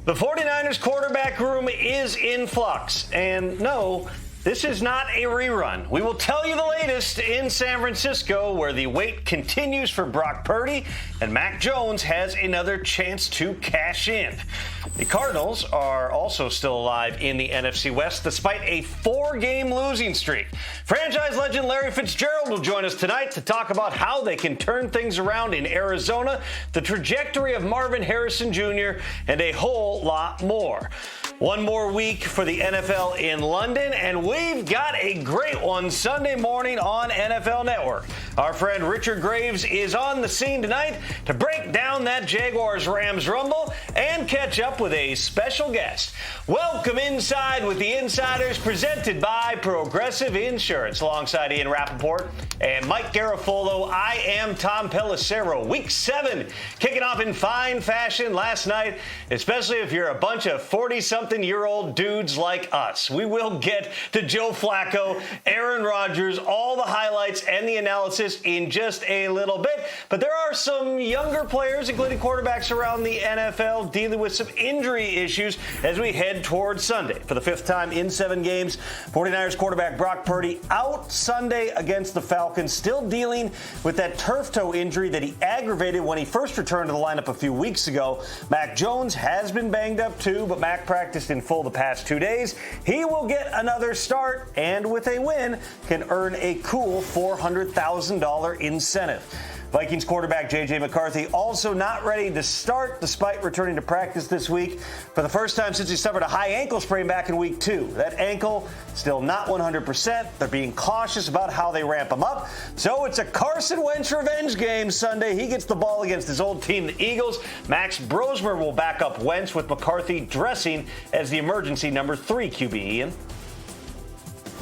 The 49ers quarterback room is in flux, and no, this is not a rerun. We will tell you the latest in San Francisco, where the wait continues for Brock Purdy, and Mac Jones has another chance to cash in. The Cardinals are also still alive in the NFC West, despite a 4-game losing streak. Franchise legend Larry Fitzgerald will join us tonight to talk about how they can turn things around in Arizona, the trajectory of Marvin Harrison Jr., and a whole lot more. One more week for the NFL in London, and we've got a great one Sunday morning on NFL Network. Our friend Richard Graves is on the scene tonight to break down that Jaguars-Rams rumble and catch up with a special guest. Welcome inside with the Insiders, presented by Progressive Insurance. Alongside Ian Rappaport and Mike Garafolo, I am Tom Pelissero. Week 7 kicking off in fine fashion last night, especially if you're a bunch of 40-something-year-old dudes like us. We will get to Joe Flacco, Aaron Rodgers, all the highlights and the analysis in just a little bit. But there are some younger players, including quarterbacks around the NFL, dealing with some injury issues as we head towards Sunday. For the 5th time in 7 games, 49ers quarterback Brock Purdy out Sunday against the Falcons, still dealing with that turf toe injury that he aggravated when he first returned to the lineup a few weeks ago. Mac Jones has been banged up too, but Mac practiced in full the past 2 days. He will get another start, and with a win, can earn a cool $400,000 incentive. Vikings quarterback J.J. McCarthy also not ready to start despite returning to practice this week for the first time since he suffered a high ankle sprain back in week 2. That ankle still not 100%. They're being cautious about how they ramp him up. So it's a Carson Wentz revenge game Sunday. He gets the ball against his old team, the Eagles. Max Brosmer will back up Wentz with McCarthy dressing as the emergency number 3 QB. Ian?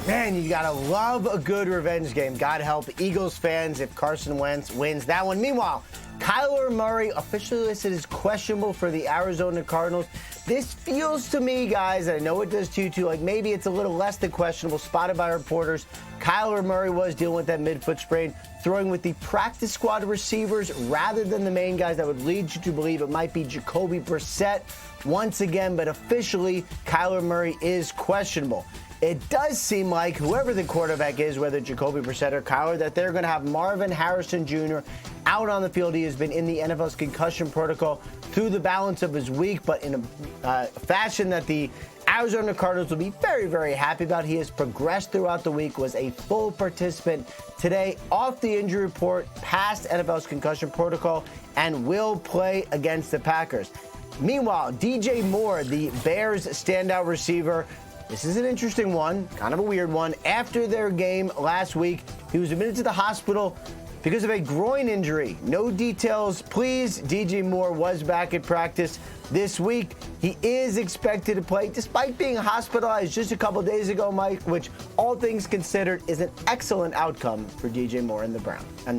Man, you gotta love a good revenge game. God help Eagles fans if Carson Wentz wins that one. Meanwhile, Kyler Murray officially listed as questionable for the Arizona Cardinals. This feels to me, guys, and I know it does to you too, like maybe it's a little less than questionable, spotted by reporters. Kyler Murray was dealing with that midfoot sprain, throwing with the practice squad receivers rather than the main guys. That would lead you to believe it might be Jacoby Brissett once again, but officially Kyler Murray is questionable. It does seem like whoever the quarterback is, whether Jacoby Brissett or Kyler, that they're going to have Marvin Harrison Jr. out on the field. He has been in the NFL's concussion protocol through the balance of his week, but in a fashion that the Arizona Cardinals will be very, very happy about. He has progressed throughout the week, was a full participant today off the injury report, past NFL's concussion protocol, and will play against the Packers. Meanwhile, DJ Moore, the Bears' standout receiver, this is an interesting one, kind of a weird one. After their game last week, he was admitted to the hospital because of a groin injury. No details, please. DJ Moore was back at practice this week. He is expected to play, despite being hospitalized just a couple days ago, Mike, which, all things considered, is an excellent outcome for DJ Moore and the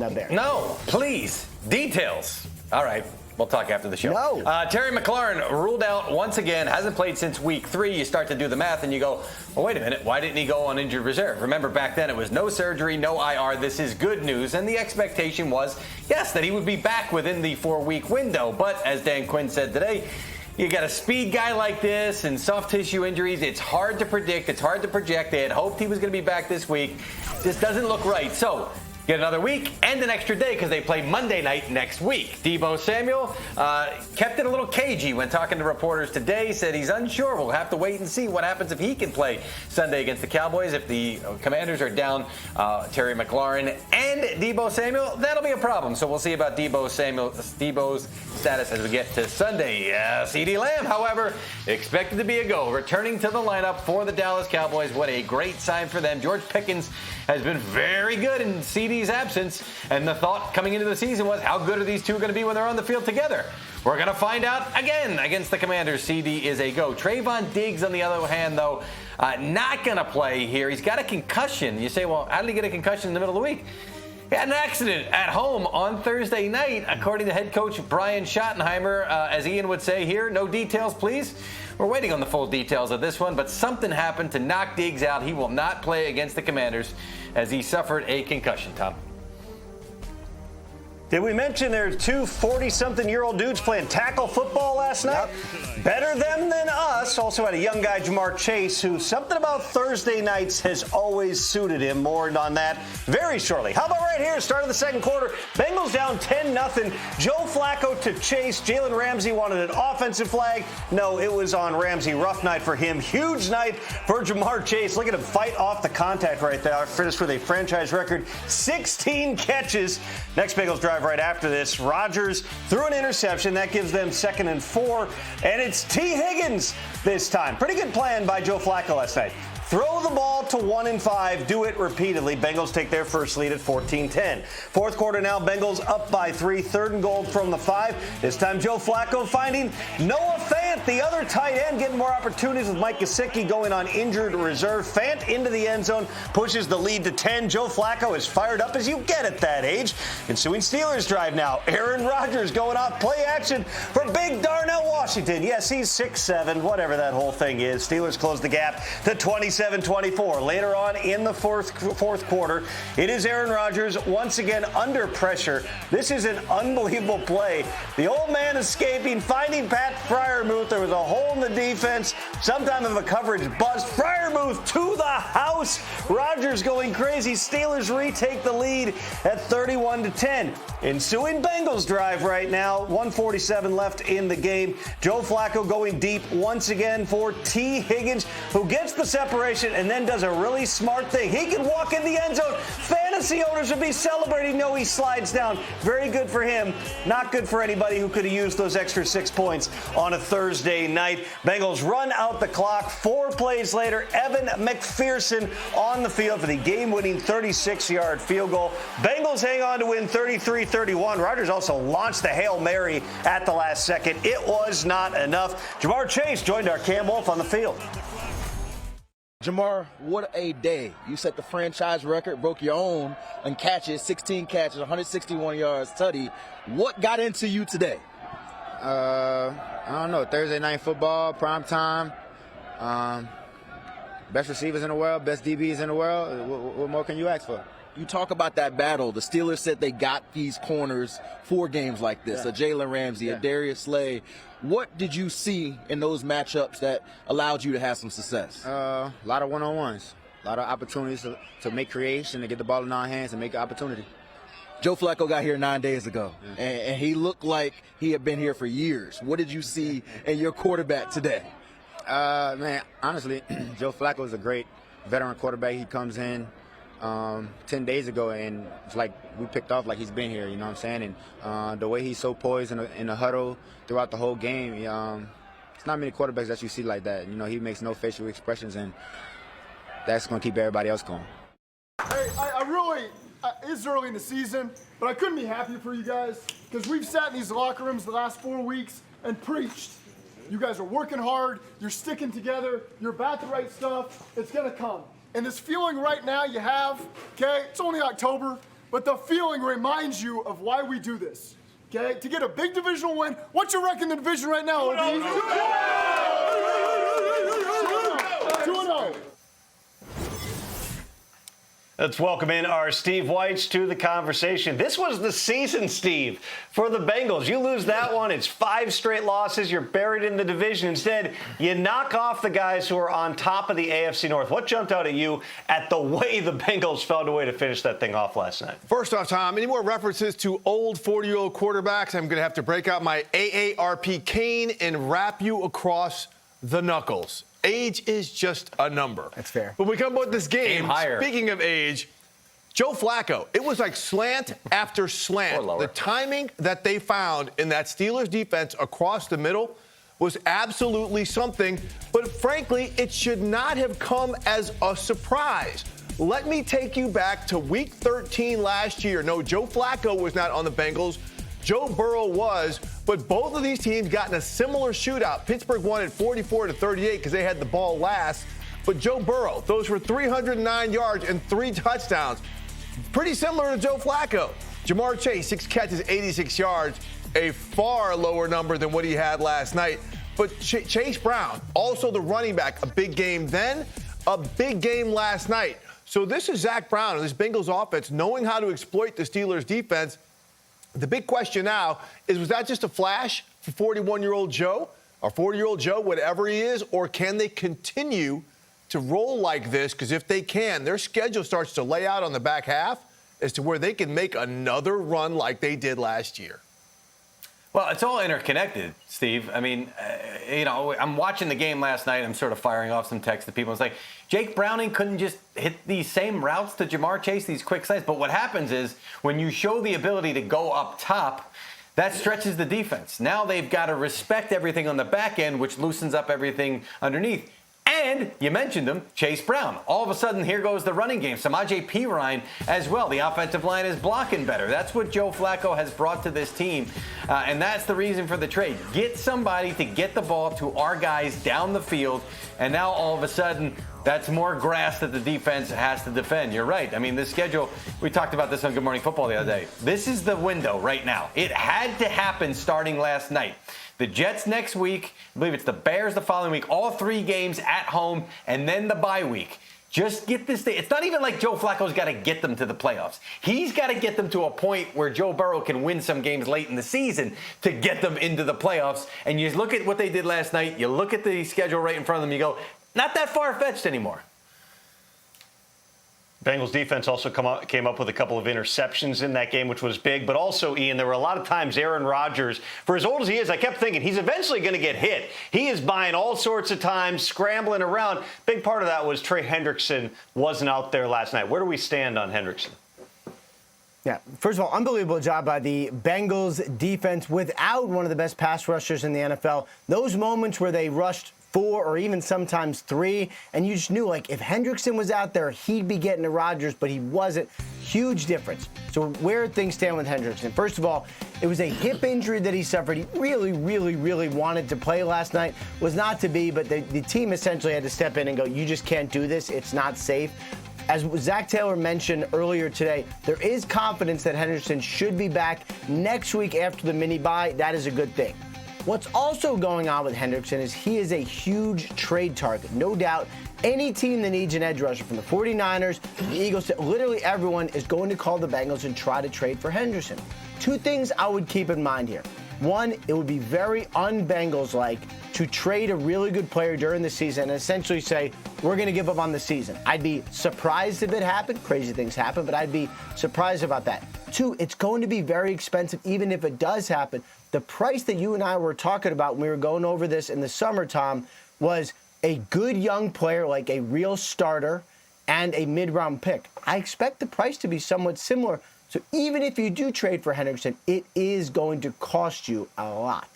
Bears. No, please. Details. All right. We'll talk after the show. No. Terry McLaurin ruled out once again, hasn't played since week 3. You start to do the math and you go, well, wait a minute, why didn't he go on injured reserve? Remember, back then it was no surgery, no IR. This is good news. And the expectation was, yes, that he would be back within the 4-week window. But as Dan Quinn said today, you got a speed guy like this and soft tissue injuries. It's hard to predict. It's hard to project. They had hoped he was going to be back this week. This doesn't look right. So get another week and an extra day because they play Monday night next week. Deebo Samuel kept it a little cagey when talking to reporters today. Said he's unsure. We'll have to wait and see what happens if he can play Sunday against the Cowboys. If the Commanders are down Terry McLaurin and Deebo Samuel, that'll be a problem. So we'll see about Deebo's status as we get to Sunday. CeeDee Lamb, however, expected to be a go. Returning to the lineup for the Dallas Cowboys. What a great sign for them. George Pickens has been very good in CeeDee's absence, and the thought coming into the season was, how good are these two going to be when they're on the field together? We're going to find out again against the Commanders. CeeDee is a go. Trayvon Diggs, on the other hand, though, not going to play here. He's got a concussion. You say, well, how did he get a concussion in the middle of the week? He had an accident at home on Thursday night, according to head coach Brian Schottenheimer. As Ian would say here, no details, please. We're waiting on the full details of this one, but something happened to knock Diggs out. He will not play against the Commanders as he suffered a concussion, Tom. Did we mention there's two 40-something-year-old dudes playing tackle football last night? Yep. Better them than us. Also had a young guy, Jamar Chase, who something about Thursday nights has always suited him. More on that very shortly. How about right here, start of the second quarter, Bengals down 10-0. Joe Flacco to Chase. Jalen Ramsey wanted an offensive flag. No, it was on Ramsey. Rough night for him. Huge night for Jamar Chase. Look at him fight off the contact right there. Finished with a franchise record 16 catches. Next Bengals drive right after this. Rodgers threw an interception. That gives them 2nd and 4. And it's T. Higgins this time. Pretty good plan by Joe Flacco last night. Throw the ball to 1 and 5. Do it repeatedly. Bengals take their first lead at 14-10. Fourth quarter now, Bengals up by 3. 3rd and goal from the 5. This time Joe Flacco finding Noah Fant, the other tight end, getting more opportunities with Mike Gesicki going on injured reserve. Fant into the end zone, pushes the lead to 10. Joe Flacco is fired up as you get at that age. Ensuing Steelers drive now. Aaron Rodgers going off play action for big Darnell Washington. Yes, he's 6'7", whatever that whole thing is. Steelers close the gap to 27-24. Later on in the fourth quarter, it is Aaron Rodgers once again under pressure. This is an unbelievable play. The old man escaping, finding Pat Freiermuth. There was a hole in the defense. Sometime of a coverage bust. Freiermuth to the house. Rodgers going crazy. Steelers retake the lead at 31-10. Ensuing Bengals drive right now. 1:47 left in the game. Joe Flacco going deep once again for T. Higgins, who gets the separation and then does a really smart thing. He can walk in the end zone. Fantasy owners would be celebrating. No, he slides down. Very good for him. Not good for anybody who could have used those extra 6 points on a Thursday night. Bengals run out the clock. 4 plays later, Evan McPherson on the field for the game-winning 36-yard field goal. Bengals hang on to win 33-31. Rodgers also launched the Hail Mary at the last second. It was not enough. Jamar Chase joined our Cam Wolf on the field. Jamar, what a day. You set the franchise record, broke your own in catches, 16 catches, 161 yards, tutty. What got into you today? I don't know. Thursday night football, prime time. Best receivers in the world, best DBs in the world. What more can you ask for? You talk about that battle. The Steelers said they got these corners for games like this. Yeah. A Jalen Ramsey, a Darius Slay. What did you see in those matchups that allowed you to have some success? A lot of one-on-ones. A lot of opportunities to make creation, to get the ball in our hands and make an opportunity. Joe Flacco got here 9 days ago, and he looked like he had been here for years. What did you see in your quarterback today? Man, honestly, Joe Flacco is a great veteran quarterback. He comes in 10 days ago, and it's like we picked off like he's been here, you know what I'm saying? And the way he's so poised in the huddle throughout the whole game, it's not many quarterbacks that you see like that. You know, he makes no facial expressions, and that's going to keep everybody else going. Hey, I really, it's early in the season, but I couldn't be happier for you guys because we've sat in these locker rooms the last 4 weeks and preached. You guys are working hard, you're sticking together, you're about the right stuff, it's going to come. And this feeling right now you have, okay, it's only October, but the feeling reminds you of why we do this, okay? To get a big divisional win. What's your record in the division right now, OB? 2-0. Let's welcome in our Steve Weitz to the conversation. This was the season, Steve, for the Bengals. You lose that one, it's 5 straight losses. You're buried in the division. Instead, you knock off the guys who are on top of the AFC North. What jumped out at you at the way the Bengals found a way to finish that thing off last night? First off, Tom, any more references to old 40-year-old quarterbacks, I'm going to have to break out my AARP cane and wrap you across the knuckles. Age is just a number. That's fair. But we come about this game, higher. Speaking of age, Joe Flacco, it was like slant after slant. The timing that they found in that Steelers defense across the middle was absolutely something. But frankly, it should not have come as a surprise. Let me take you back to Week 13 last year. No, Joe Flacco was not on the Bengals. Joe Burrow was, but both of these teams got in a similar shootout. Pittsburgh won at 44-38 because they had the ball last. But Joe Burrow, those were 309 yards and 3 touchdowns. Pretty similar to Joe Flacco. Jamar Chase, 6 catches, 86 yards, a far lower number than what he had last night. But Chase Brown, also the running back, a big game then, a big game last night. So this is Zach Brown and this Bengals offense knowing how to exploit the Steelers defense. The big question now is, was that just a flash for 41-year-old Joe or 40-year-old Joe, whatever he is, or can they continue to roll like this? Because if they can, their schedule starts to lay out on the back half as to where they can make another run like they did last year. Well, it's all interconnected, Steve. I mean, I'm watching the game last night. I'm sort of firing off some texts to people. It's like, Jake Browning couldn't just hit these same routes to Jamar Chase, these quick slants. But what happens is when you show the ability to go up top, that stretches the defense. Now they've got to respect everything on the back end, which loosens up everything underneath. And you mentioned him, Chase Brown. All of a sudden, here goes the running game. Samaje Perine as well. The offensive line is blocking better. That's what Joe Flacco has brought to this team, and that's the reason for the trade. Get somebody to get the ball to our guys down the field, and now all of a sudden, that's more grass that the defense has to defend. You're right. I mean, this schedule, we talked about this on Good Morning Football the other day. This is the window right now. It had to happen starting last night. The Jets next week, I believe it's the Bears the following week, all 3 games at home, and then the bye week. Just get this thing. It's not even like Joe Flacco's got to get them to the playoffs. He's got to get them to a point where Joe Burrow can win some games late in the season to get them into the playoffs. And you look at what they did last night, you look at the schedule right in front of them, you go, not that far-fetched anymore. Bengals defense also came up with a couple of interceptions in that game, which was big. But also, Ian, there were a lot of times Aaron Rodgers, for as old as he is, I kept thinking he's eventually going to get hit. He is buying all sorts of times, scrambling around. Big part of that was Trey Hendrickson wasn't out there last night. Where do we stand on Hendrickson? Yeah, first of all, unbelievable job by the Bengals defense without one of the best pass rushers in the NFL. Those moments where they rushed 4 or even sometimes 3, and you just knew, like, if Hendrickson was out there, he'd be getting to Rodgers, but he wasn't. Huge difference. So where things stand with Hendrickson? First of all, it was a hip injury that he suffered. He really wanted to play last night. Was not to be, but the team essentially had to step in and go, you just can't do this. It's not safe. As Zach Taylor mentioned earlier today, there is confidence that Hendrickson should be back next week after the mini-bye. That is a good thing. What's also going on with Hendrickson is he is a huge trade target. No doubt, any team that needs an edge rusher, from the 49ers, the Eagles, literally everyone is going to call the Bengals and try to trade for Hendrickson. 2 things I would keep in mind here. One, it would be very un-Bengals-like to trade a really good player during the season and essentially say, we're going to give up on the season. I'd be surprised if it happened. Crazy things happen, but I'd be surprised about that. 2, it's going to be very expensive even if it does happen. The price that you and I were talking about when we were going over this in the summer, Tom, was a good young player, like a real starter, and a mid-round pick. I expect the price to be somewhat similar. So even if you do trade for Hendrickson, it is going to cost you a lot.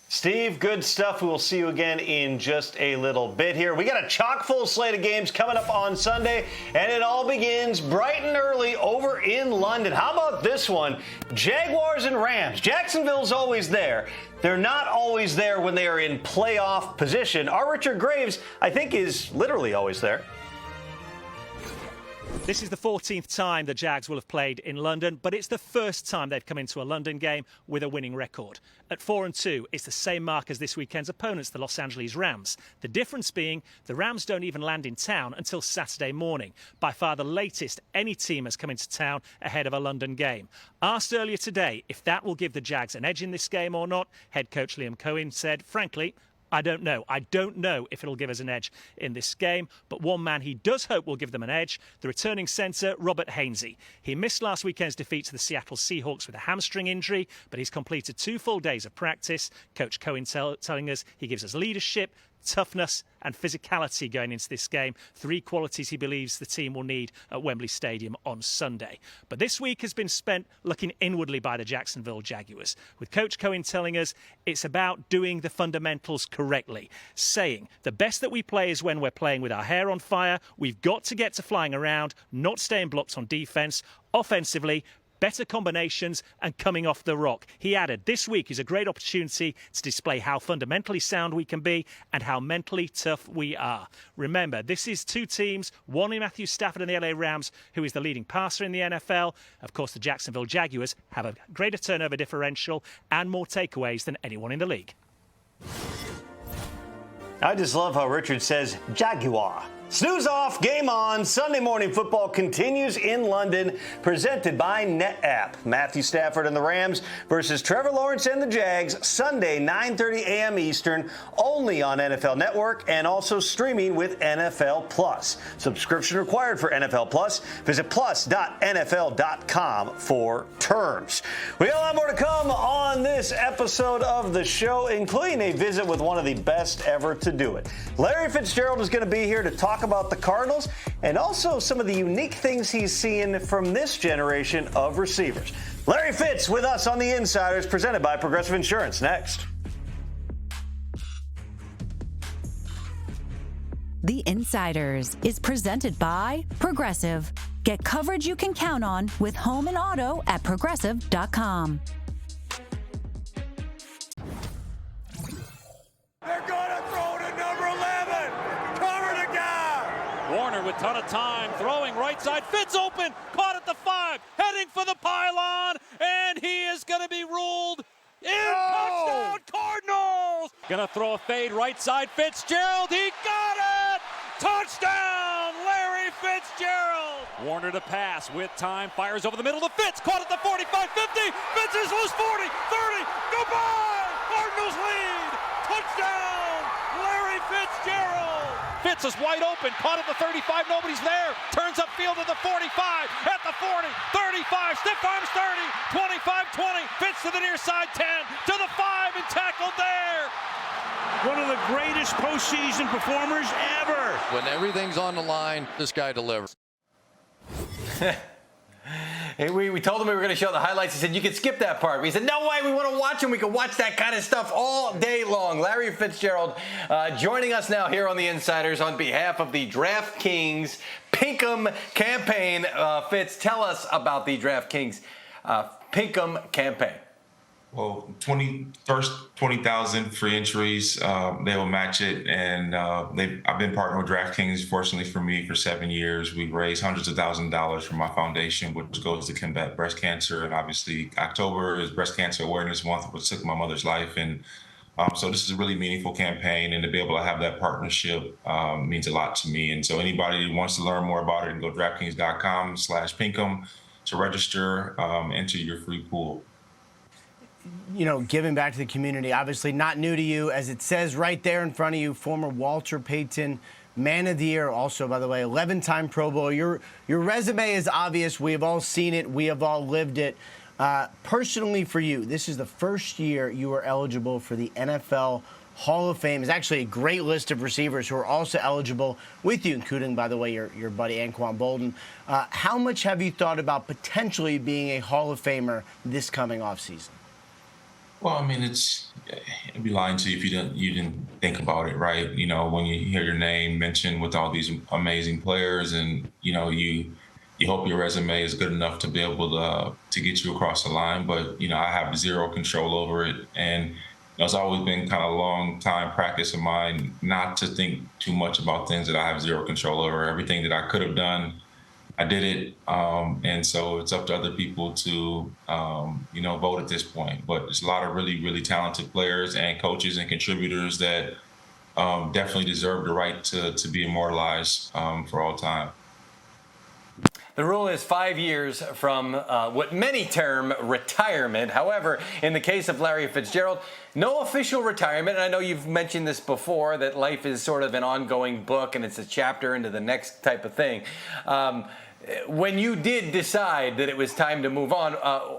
Steve, good stuff. We will see you again in just a little bit here. We got a chock-full slate of games coming up on Sunday, and it all begins bright and early over in London. How about this one? Jaguars and Rams. Jacksonville's always there. They're not always there when they are in playoff position. Our Richard Graves, I think, is literally always there. This is the 14th time the Jags will have played in London, but it's the first time they've come into a London game with a winning record. At 4-2, it's the same mark as this weekend's opponents, the Los Angeles Rams. The difference being the Rams don't even land in town until Saturday morning. By far the latest any team has come into town ahead of a London game. Asked earlier today if that will give the Jags an edge in this game or not, head coach Liam Cohen said, frankly, I don't know. I don't know if it'll give us an edge in this game, but one man he does hope will give them an edge, the returning centre, Robert Hainsey. He missed last weekend's defeat to the Seattle Seahawks with a hamstring injury, but he's completed 2 full days of practice. Coach Cohen telling us he gives us leadership, toughness and physicality going into this game, 3 qualities he believes the team will need at Wembley Stadium on Sunday. But this week has been spent looking inwardly by the Jacksonville Jaguars, with Coach Cohen telling us it's about doing the fundamentals correctly, saying the best that we play is when we're playing with our hair on fire. We've got to get to flying around, not staying blocked on defense. Offensively, better combinations and coming off the rock. He added, this week is a great opportunity to display how fundamentally sound we can be and how mentally tough we are. Remember, this is 2 teams, one in Matthew Stafford and the LA Rams, who is the leading passer in the NFL. Of course, the Jacksonville Jaguars have a greater turnover differential and more takeaways than anyone in the league. I just love how Richard says Jaguar. Snooze off, game on. Sunday morning football continues in London, presented by NetApp. Matthew Stafford and the Rams versus Trevor Lawrence and the Jags, Sunday, 9:30 a.m. Eastern, only on NFL Network and also streaming with NFL Plus. Subscription required for NFL Plus. Visit plus.nfl.com for terms. We got a lot more to come on this episode of the show, including a visit with one of the best ever to do it. Larry Fitzgerald is going to be here to talk about the Cardinals and also some of the unique things he's seeing from this generation of receivers. Larry Fitz with us on The Insiders, presented by Progressive Insurance. Next. The Insiders is presented by Progressive. Get coverage you can count on with home and auto at progressive.com. They're gonna throw to number 11. Cover the guy. Warner with ton of time, throwing right side. Fitz open, caught at the 5, heading for the pylon, and he is going to be ruled in. Touchdown, Cardinals! Gonna throw a fade right side. Fitzgerald, he got it! Touchdown, Larry Fitzgerald! Warner to pass with time, fires over the middle to Fitz, caught at the 45, 50. Fitz is loose, 40, 30. Goodbye! Cardinals lead! Touchdown, Larry Fitzgerald! Fitz is wide open, caught at the 35, nobody's there. Turns upfield at the 45, at the 40, 35, stiff arms 30, 25, 20. Fitz to the near side 10, to the 5, and tackled there. One of the greatest postseason performers ever. When everything's on the line, this guy delivers. Hey, we told him we were going to show the highlights. He said, you can skip that part. We said, no way, we want to watch him. We can watch that kind of stuff all day long. Larry Fitzgerald joining us now here on The Insiders on behalf of the DraftKings Pink'em campaign. Fitz, tell us about the DraftKings Pink'em campaign. Well, first 20,000 free entries, they will match it. And I've been partnered with DraftKings, fortunately for me, for 7 years. We raised hundreds of thousands of dollars for my foundation, which goes to combat breast cancer. And obviously, October is Breast Cancer Awareness Month, which took my mother's life. And so this is a really meaningful campaign. And to be able to have that partnership means a lot to me. And so anybody who wants to learn more about it, can go to DraftKings.com/Pink'em to register, enter your free pool. You know, giving back to the community, obviously not new to you, as it says right there in front of you, former Walter Payton Man of the Year, also, by the way, 11-time Pro Bowl. Your resume is obvious. We have all seen it. We have all lived it. Personally, for you, this is the first year you are eligible for the NFL Hall of Fame. It's actually a great list of receivers who are also eligible with you, including, by the way, your buddy Anquan Bolden. How much have you thought about potentially being a Hall of Famer this coming offseason? Well, I mean, it'd be lying to you if you didn't think about it, right? You know, when you hear your name mentioned with all these amazing players, and you know, you hope your resume is good enough to be able to get you across the line. But you know, I have zero control over it, and it's always been kind of a long time practice of mine not to think too much about things that I have zero control over. Everything that I could have done, I did it, and so it's up to other people to, vote at this point. But there's a lot of really, really talented players and coaches and contributors that definitely deserve the right to be immortalized for all time. The rule is 5 years from what many term retirement. However, in the case of Larry Fitzgerald, no official retirement. And I know you've mentioned this before, that life is sort of an ongoing book and it's a chapter into the next type of thing. When you did decide that it was time to move on,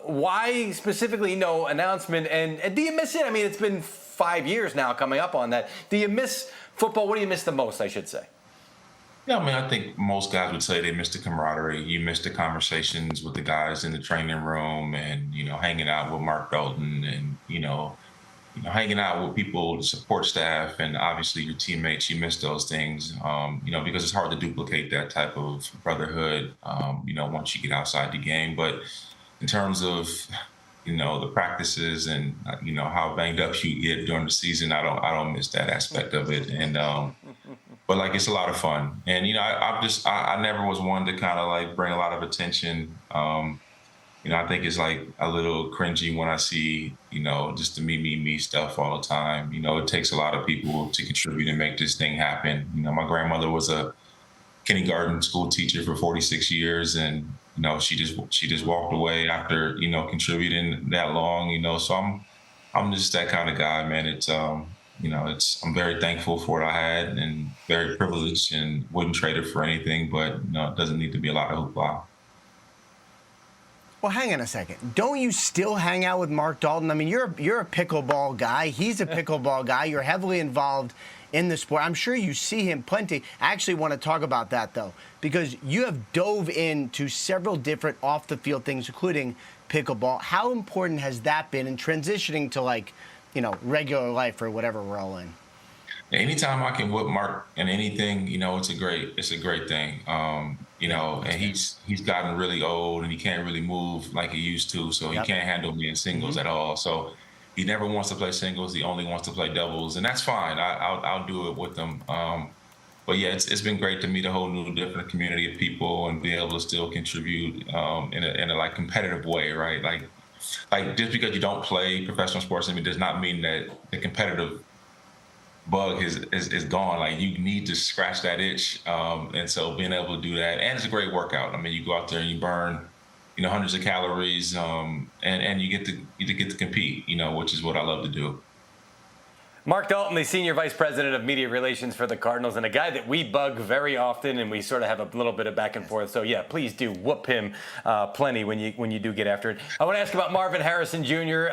why specifically no announcement? And do you miss it? I mean, it's been 5 years now coming up on that. Do you miss football? What do you miss the most, I should say? Yeah, I mean, I think most guys would say they miss the camaraderie. You miss the conversations with the guys in the training room and, hanging out with Mark Dalton and, hanging out with people, the support staff, and obviously your teammates. You miss those things, because it's hard to duplicate that type of brotherhood, once you get outside the game. But in terms of, the practices and, how banged up you get during the season, I don't miss that aspect of it. And, but it's a lot of fun. And, I never was one to kind of bring a lot of attention. I think it's a little cringy when I see, just the me stuff all the time. It takes a lot of people to contribute and make this thing happen. My grandmother was a kindergarten school teacher for 46 years, and she just walked away after contributing that long. So I'm just that kind of guy, man. It's I'm very thankful for what I had and very privileged and wouldn't trade it for anything. But it doesn't need to be a lot of hoopla. Well, hang on a second. Don't you still hang out with Mark Dalton? I mean, you're a pickleball guy. He's a pickleball guy. You're heavily involved in the sport. I'm sure you see him plenty. I actually want to talk about that, though, because you have dove into several different off-the-field things, including pickleball. How important has that been in transitioning to, regular life or whatever we're all in? Anytime I can whip Mark in anything, it's a great thing. And he's gotten really old and he can't really move like he used to, so he can't handle me in singles at all. So he never wants to play singles. He only wants to play doubles, and that's fine. I'll do it with him. But yeah, it's been great to meet a whole new different community of people and be able to still contribute in a like competitive way, right? Like just because you don't play professional sports, does not mean that the competitive bug is gone. Like, you need to scratch that itch, and so being able to do that, and it's a great workout. I mean, you go out there and you burn hundreds of calories, and you get to compete, which is what I love to do. Mark Dalton, the Senior Vice President of Media Relations for the Cardinals, and a guy that we bug very often, and we sort of have a little bit of back and forth. So, yeah, please do whoop him plenty when you do get after it. I want to ask about Marvin Harrison Jr.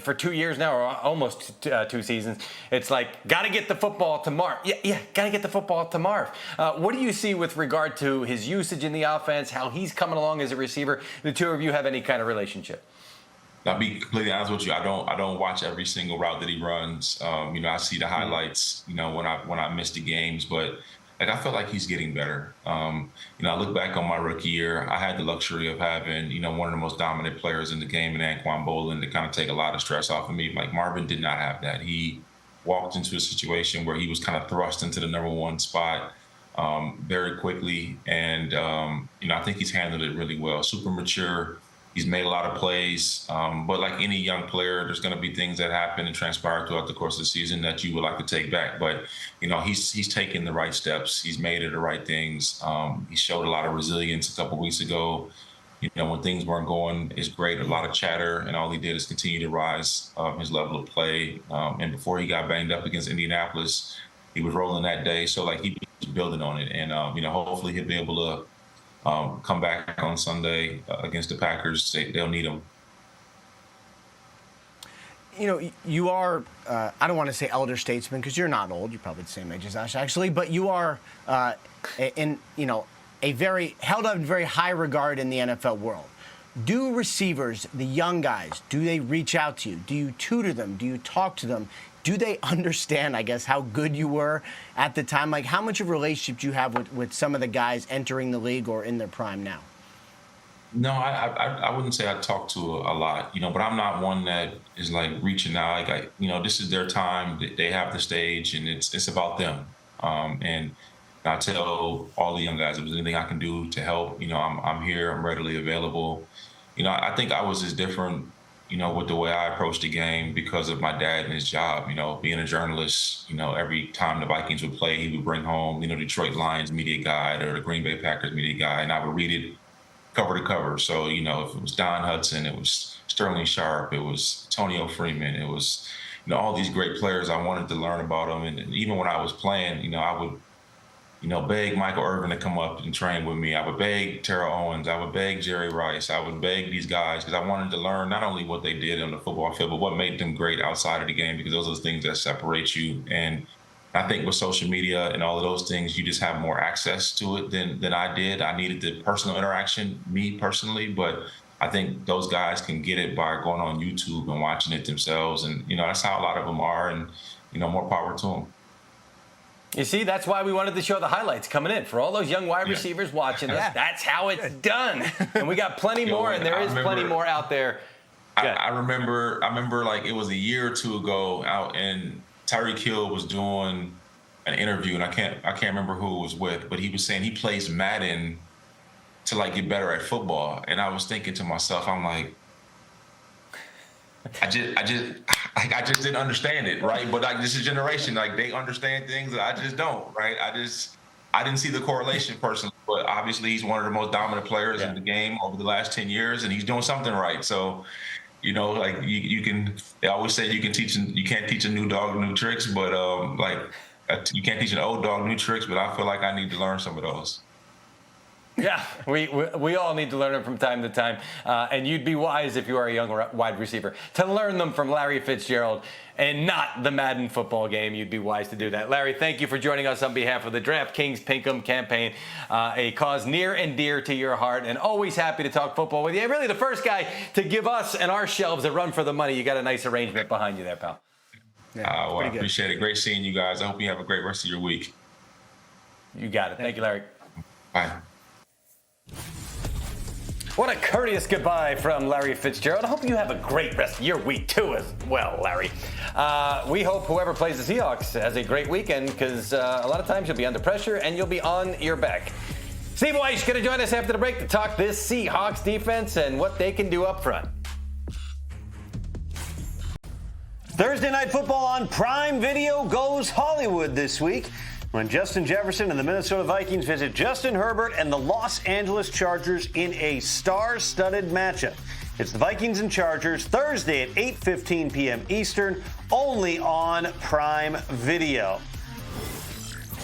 For 2 years now, or almost 2 seasons. It's like, got to get the football to Marv. Yeah, got to get the football to Marv. What do you see with regard to his usage in the offense, how he's coming along as a receiver? The two of you have any kind of relationship? I'll be completely honest with you. I don't watch every single route that he runs. I see the highlights, when I miss the games, but I feel like he's getting better. I look back on my rookie year. I had the luxury of having, one of the most dominant players in the game in Anquan Boldin to kind of take a lot of stress off of me. Like, Marvin did not have that. He walked into a situation where he was kind of thrust into the number one spot very quickly, and I think he's handled it really well. Super mature. He's made a lot of plays, but like any young player, there's going to be things that happen and transpire throughout the course of the season that you would like to take back. But, he's taken the right steps. He's made it the right things. He showed a lot of resilience a couple weeks ago. When things weren't going as great, a lot of chatter, and all he did is continue to rise his level of play. And before he got banged up against Indianapolis, he was rolling that day. So, like, he's building on it. And, hopefully he'll be able to come back on Sunday against the Packers. They'll need him. You are, I don't want to say elder statesman because you're not old. You're probably the same age as us, actually. But you are held up in very high regard in the NFL world. Do receivers, the young guys, do they reach out to you? Do you tutor them? Do you talk to them? Do they understand, I guess, how good you were at the time? Like, how much of a relationship do you have with some of the guys entering the league or in their prime now? No, I wouldn't say I talk to a lot, but I'm not one that is like reaching out. Like, this is their time. They have the stage, and it's about them. And I tell all the young guys, if there's anything I can do to help, I'm here. I'm readily available. I think I was as different, with the way I approached the game because of my dad and his job. Being a journalist, every time the Vikings would play, he would bring home, Detroit Lions media guide or the Green Bay Packers media guide, and I would read it cover to cover. So, if it was Don Hudson, it was Sterling Sharp, it was Antonio Freeman, it was, all these great players. I wanted to learn about them. And even when I was playing, I would, beg Michael Irvin to come up and train with me. I would beg Terrell Owens. I would beg Jerry Rice. I would beg these guys because I wanted to learn not only what they did on the football field, but what made them great outside of the game, because those are the things that separate you. And I think with social media and all of those things, you just have more access to it than I did. I needed the personal interaction, me personally, but I think those guys can get it by going on YouTube and watching it themselves. And, that's how a lot of them are, and, more power to them. You see, that's why we wanted to show the highlights coming in. For all those young wide receivers watching us, that's how it's done. And we got plenty more, and there is plenty more out there. I remember like it was a year or two ago out, and Tyreek Hill was doing an interview, and I can't remember who it was with, but he was saying he plays Madden to like get better at football. And I was thinking to myself, I'm like, I just didn't understand it, right? But like, this is a generation, like, they understand things that I just don't, right? I didn't see the correlation personally, but obviously he's one of the most dominant players in the game over the last 10 years, and he's doing something right. So, you know, like you can, they always say you can't teach a new dog new tricks, but you can't teach an old dog new tricks, but I feel like I need to learn some of those. Yeah, we all need to learn them from time to time. And you'd be wise if you are a young wide receiver to learn them from Larry Fitzgerald and not the Madden football game. You'd be wise to do that. Larry, thank you for joining us on behalf of the DraftKings Pink'em campaign, a cause near and dear to your heart, and always happy to talk football with you. And really the first guy to give us and our shelves a run for the money. You got a nice arrangement behind you there, pal. Well, I appreciate it. Great seeing you guys. I hope you have a great rest of your week. You got it. Thank you, Larry. Bye. What a courteous goodbye from Larry Fitzgerald. I hope you have a great rest of your week, too, as well, Larry. We hope whoever plays the Seahawks has a great weekend, because a lot of times you'll be under pressure and you'll be on your back. Steve White's going to join us after the break to talk this Seahawks defense and what they can do up front. Thursday Night Football on Prime Video goes Hollywood this week, when Justin Jefferson and the Minnesota Vikings visit Justin Herbert and the Los Angeles Chargers in a star-studded matchup. It's the Vikings and Chargers Thursday at 8:15 p.m. Eastern, only on Prime Video.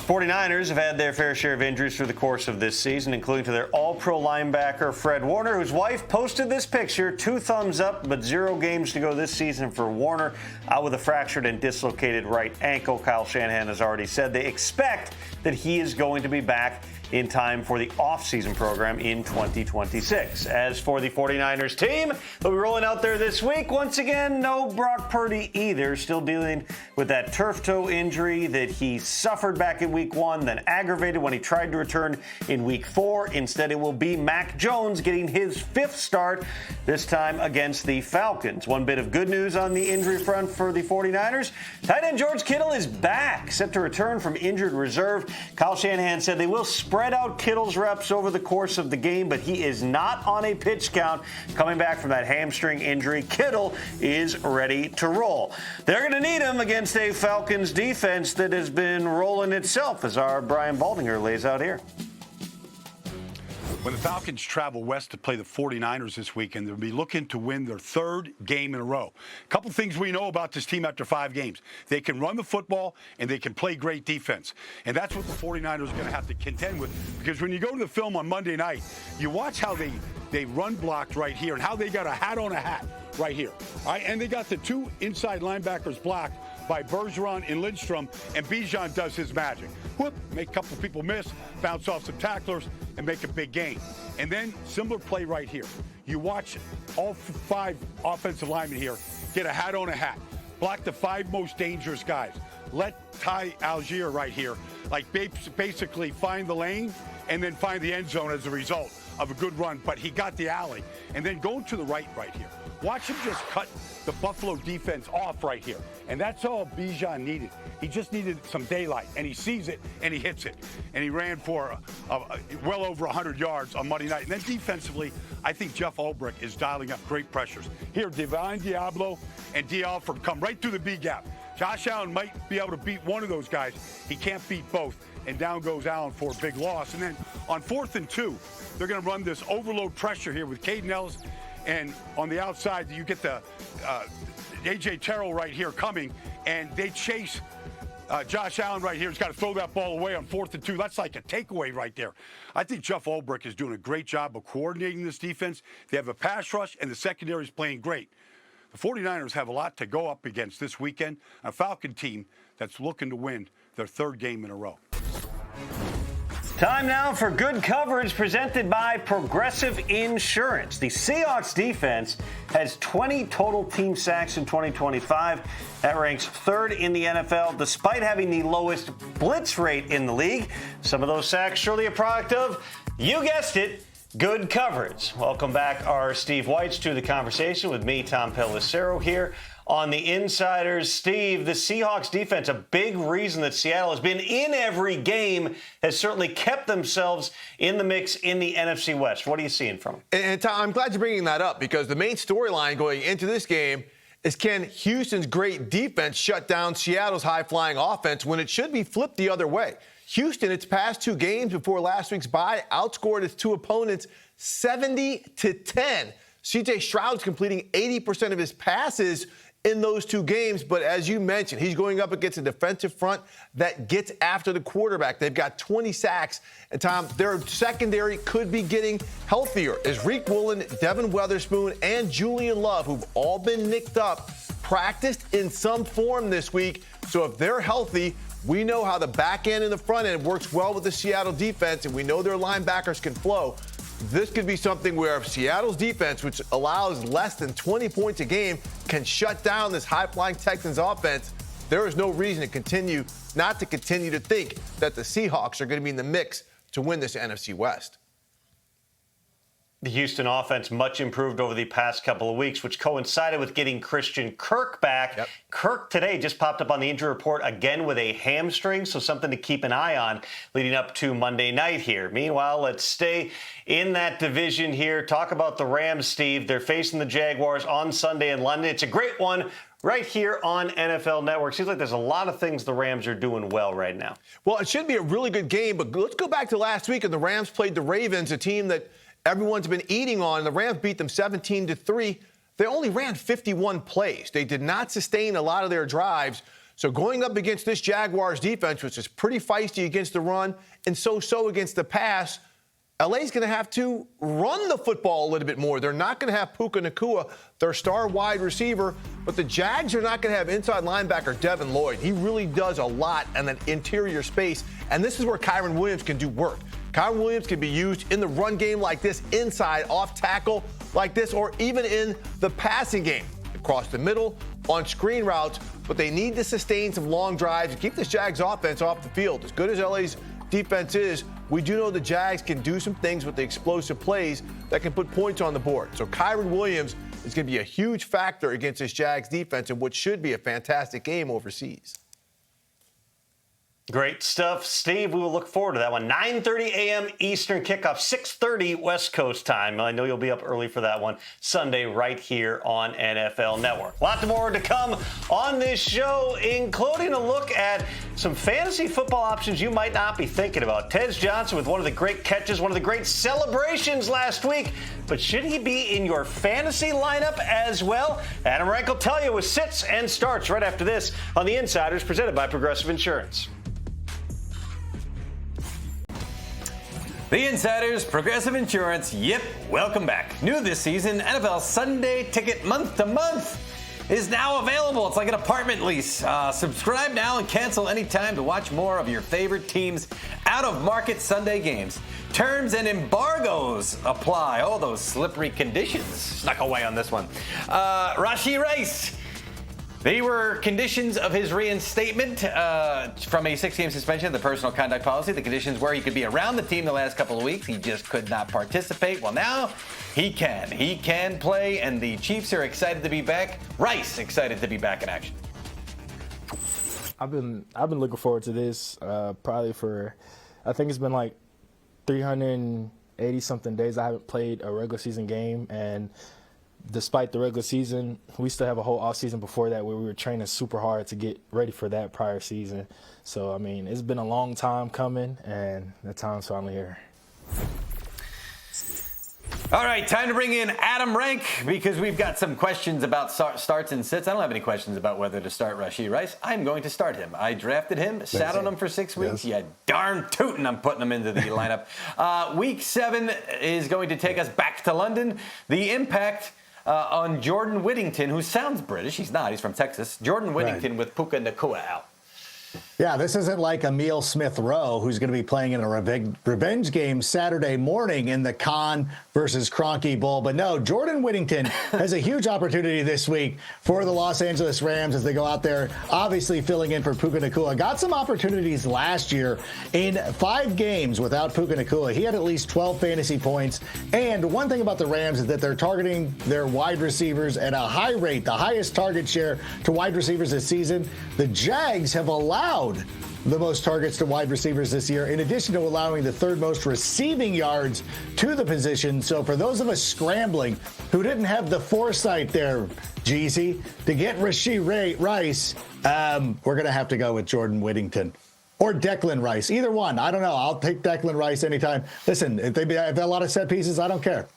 49ers have had their fair share of injuries through the course of this season, including to their all-pro linebacker Fred Warner, whose wife posted this picture. 2 thumbs up, but 0 games to go this season for Warner, out with a fractured and dislocated right ankle. Kyle Shanahan has already said they expect that he is going to be back in time for the offseason program in 2026. As for the 49ers team, they'll be rolling out there this week. Once again, no Brock Purdy either, still dealing with that turf toe injury that he suffered back in week 1, then aggravated when he tried to return in week 4. Instead, it will be Mac Jones getting his 5th start, this time against the Falcons. One bit of good news on the injury front for the 49ers. Tight end George Kittle is back, set to return from injured reserve. Kyle Shanahan said they will spread out Kittle's reps over the course of the game, but he is not on a pitch count. Coming back from that hamstring injury, Kittle is ready to roll. They're going to need him against a Falcons defense that has been rolling itself, as our Brian Baldinger lays out here. When the Falcons travel west to play the 49ers this weekend, they'll be looking to win their 3rd game in a row. A couple things we know about this team after 5 games. They can run the football, and they can play great defense. And that's what the 49ers are going to have to contend with. Because when you go to the film on Monday night, you watch how they run blocked right here and how they got a hat on a hat right here. All right? And they got the 2 inside linebackers blocked by Bergeron and Lindstrom, and Bijan does his magic. Whoop, make a couple people miss, bounce off some tacklers, and make a big gain. And then similar play right here. You watch all 5 offensive linemen here get a hat on a hat, block the 5 most dangerous guys. Let Ty Algier right here, like basically find the lane and then find the end zone as a result of a good run. But he got the alley. And then going to the right here. Watch him just cut the Buffalo defense off right here. And that's all Bijan needed. He just needed some daylight, and he sees it, and he hits it. And he ran for well over 100 yards on Monday night. And then defensively, I think Jeff Ulbrich is dialing up great pressures. Here, Divine Diablo and D'Alford come right through the B gap. Josh Allen might be able to beat one of those guys. He can't beat both. And down goes Allen for a big loss. And then on 4th and 2, they're going to run this overload pressure here with Caden Ellis. And on the outside, you get the A.J. Terrell right here coming, and they chase Josh Allen right here. He's got to throw that ball away on 4th and 2. That's like a takeaway right there. I think Jeff Ulbrich is doing a great job of coordinating this defense. They have a pass rush, and the secondary is playing great. The 49ers have a lot to go up against this weekend, a Falcon team that's looking to win their 3rd game in a row. Time now for good coverage presented by Progressive Insurance. The Seahawks defense has 20 total team sacks in 2025. That ranks 3rd in the NFL, despite having the lowest blitz rate in the league. Some of those sacks surely a product of, you guessed it, good coverage. Welcome back, our Steve Whites, to the conversation with me, Tom Pelissero, here on the Insiders. Steve, the Seahawks defense, a big reason that Seattle has been in every game, has certainly kept themselves in the mix in the NFC West. What are you seeing from them? And Tom, I'm glad you're bringing that up, because the main storyline going into this game is, can Houston's great defense shut down Seattle's high-flying offense when it should be flipped the other way? Houston, its past 2 games before last week's bye, outscored its 2 opponents 70-10. C.J. Stroud's completing 80% of his passes in those 2 games, but as you mentioned, he's going up against a defensive front that gets after the quarterback. They've got 20 sacks, and Tom, their secondary could be getting healthier as Reek Woolen, Devin Witherspoon, and Julian Love, who've all been nicked up, practiced in some form this week. So if they're healthy, we know how the back end and the front end works well with the Seattle defense, and we know their linebackers can flow. This could be something where Seattle's defense, which allows less than 20 points a game, can shut down this high-flying Texans offense. There is no reason to continue to think that the Seahawks are going to be in the mix to win this NFC West. The Houston offense much improved over the past couple of weeks, which coincided with getting Christian Kirk back. Yep. Kirk today just popped up on the injury report again with a hamstring, so something to keep an eye on leading up to Monday night here. Meanwhile, let's stay in that division here. Talk about the Rams, Steve. They're facing the Jaguars on Sunday in London. It's a great one right here on NFL Network. Seems like there's a lot of things the Rams are doing well right now. Well, it should be a really good game, but let's go back to last week, and the Rams played the Ravens, a team that everyone's been eating on. The Rams beat them 17-3. They only ran 51 plays. They did not sustain a lot of their drives. So going up against this Jaguars defense, which is pretty feisty against the run and so against the pass, LA's going to have to run the football a little bit more. They're not going to have Puka Nacua, their star wide receiver, but the Jags are not going to have inside linebacker Devin Lloyd. He really does a lot in that interior space, and this is where Kyren Williams can do work. Kyren Williams can be used in the run game like this, inside, off tackle like this, or even in the passing game, across the middle, on screen routes, but they need to sustain some long drives and keep this Jags offense off the field. As good as LA's defense is, we do know the Jags can do some things with the explosive plays that can put points on the board. So Kyren Williams is going to be a huge factor against this Jags defense in what should be a fantastic game overseas. Great stuff, Steve. We will look forward to that one. 9:30 a.m. Eastern kickoff, 6:30 West Coast time. I know you'll be up early for that one Sunday right here on NFL Network. Lots more to come on this show, including a look at some fantasy football options you might not be thinking about. Tez Johnson with one of the great catches, one of the great celebrations last week. But should he be in your fantasy lineup as well? Adam Rank will tell you with sits and starts right after this on The Insiders, presented by Progressive Insurance. The Insiders, Progressive Insurance, yep, welcome back. New this season, NFL Sunday Ticket month to month is now available. It's like an apartment lease. Subscribe now and cancel anytime to watch more of your favorite teams' out-of-market Sunday games. Terms and embargoes apply. Oh, those slippery conditions. Snuck away on this one. Rashee Rice. They were conditions of his reinstatement from a 6-game suspension, the personal conduct policy. The conditions were he could be around the team the last couple of weeks. He just could not participate. Well, now he can. He can play, and the Chiefs are excited to be back. Rice excited to be back in action. I've been looking forward to this probably for, I think it's been like 380-something days I haven't played a regular season game, and despite the regular season, we still have a whole offseason before that where we were training super hard to get ready for that prior season. So, I mean, it's been a long time coming, and the time's finally here. All right, time to bring in Adam Rank because we've got some questions about starts and sits. I don't have any questions about whether to start Rashee Rice. I'm going to start him. I drafted him, sat on him for 6 weeks. Yes. Yeah, darn tootin', I'm putting him into the lineup. Week 7 is going to take us back to London. The impact on Jordan Whittington, who sounds British. He's not. He's from Texas. Jordan Whittington with Puka Nacua out. Yeah, this isn't like Emil Smith-Rowe, who's going to be playing in a revenge game Saturday morning in the Khan versus Kroenke Bowl. But no, Jordan Whittington has a huge opportunity this week for the Los Angeles Rams as they go out there, obviously filling in for Puka Nacua. Got some opportunities last year in 5 games without Puka Nacua. He had at least 12 fantasy points. And one thing about the Rams is that they're targeting their wide receivers at a high rate, the highest target share to wide receivers this season. The Jags have allowed the most targets to wide receivers this year, in addition to allowing the 3rd most receiving yards to the position. So for those of us scrambling who didn't have the foresight there, Jeezy, to get Rashee Rice, we're going to have to go with Jordan Whittington. or Declan Rice. Either one. I don't know. I'll take Declan Rice anytime. Listen, if they have a lot of set pieces, I don't care.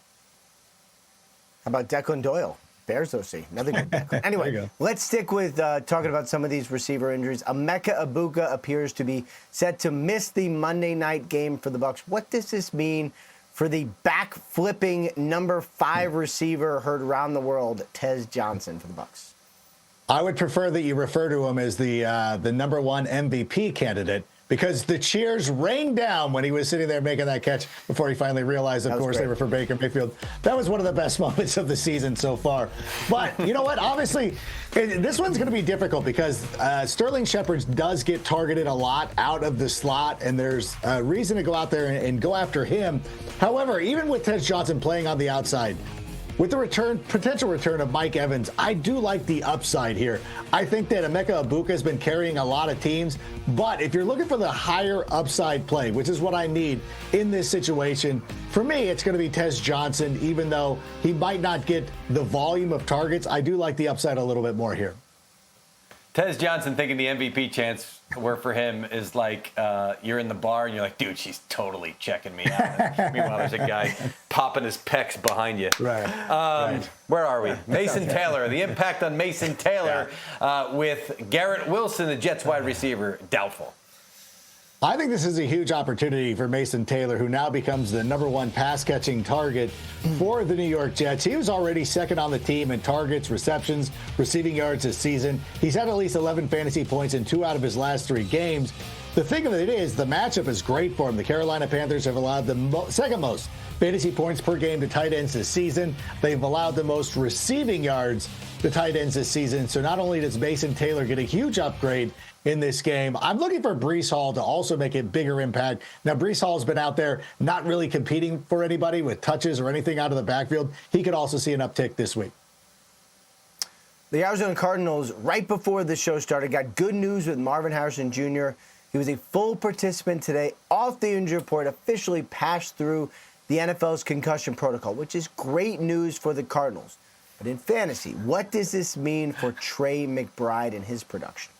How about Declan Doyle? Bears OC. Another good Declan. Anyway, let's stick with talking about some of these receiver injuries. Emeka Egbuka appears to be set to miss the Monday night game for the Bucs. What does this mean for the back-flipping number 5 receiver heard around the world, Tez Johnson for the Bucs? I would prefer that you refer to him as the number 1 MVP candidate, because the cheers rained down when he was sitting there making that catch before he finally realized, of course, they were for Baker Mayfield. That was one of the best moments of the season so far. But you know what? Obviously, this one's going to be difficult because Sterling Shepard does get targeted a lot out of the slot, and there's a reason to go out there and go after him. However, even with Tez Johnson playing on the outside, with the potential return of Mike Evans, I do like the upside here. I think that Emeka Egbuka has been carrying a lot of teams, but if you're looking for the higher upside play, which is what I need in this situation, for me, it's going to be Tez Johnson. Even though he might not get the volume of targets, I do like the upside a little bit more here. Tez Johnson thinking the MVP chance for him is like you're in the bar and you're like, dude, she's totally checking me out. And meanwhile, there's a guy popping his pecs behind you. Right. Where are we? Mason Taylor. The impact on Mason Taylor with Garrett Wilson, the Jets wide receiver, doubtful. I think this is a huge opportunity for Mason Taylor, who now becomes the number 1 pass-catching target for the New York Jets. He was already second on the team in targets, receptions, receiving yards this season. He's had at least 11 fantasy points in 2 out of his last 3 games. The thing of it is, the matchup is great for him. The Carolina Panthers have allowed the second most fantasy points per game to tight ends this season. They've allowed the most receiving yards to tight ends this season. So not only does Mason Taylor get a huge upgrade in this game, I'm looking for Breece Hall to also make a bigger impact. Now, Breece Hall's been out there not really competing for anybody with touches or anything out of the backfield. He could also see an uptick this week. The Arizona Cardinals, right before the show started, got good news with Marvin Harrison Jr. He was a full participant today, off the injury report, officially passed through the NFL's concussion protocol, which is great news for the Cardinals. But in fantasy, what does this mean for Trey McBride and his production?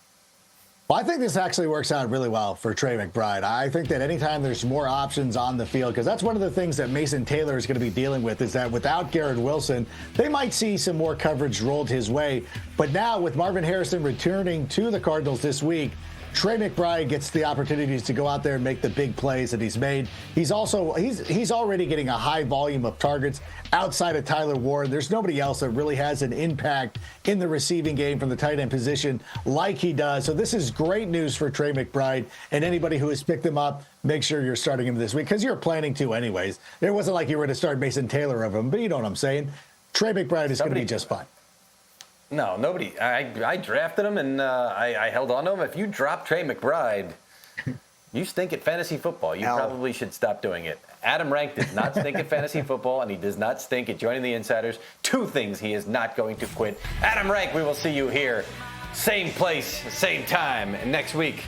Well, I think this actually works out really well for Trey McBride. I think that anytime there's more options on the field, because that's one of the things that Mason Taylor is going to be dealing with, is that without Garrett Wilson, they might see some more coverage rolled his way. But now with Marvin Harrison returning to the Cardinals this week, Trey McBride gets the opportunities to go out there and make the big plays that he's made. He's already getting a high volume of targets outside of Tyler Ward. There's nobody else that really has an impact in the receiving game from the tight end position like he does. So this is great news for Trey McBride, and anybody who has picked him up, make sure you're starting him this week, because you're planning to anyways. It wasn't like you were going to start Mason Taylor of him, but you know what I'm saying. Trey McBride is going to be just fine. No, nobody. I drafted him, and I held on to him. If you drop Trey McBride, you stink at fantasy football. You probably should stop doing it. Adam Rank does not stink at fantasy football, and he does not stink at joining the Insiders. 2 things he is not going to quit. Adam Rank, we will see you here. Same place, same time next week.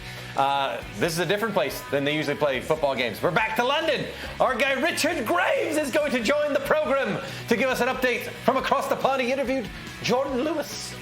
This is a different place than they usually play football games. We're back to London. Our guy Richard Graves is going to join the program to give us an update from across the pond. He interviewed Jordan Lewis.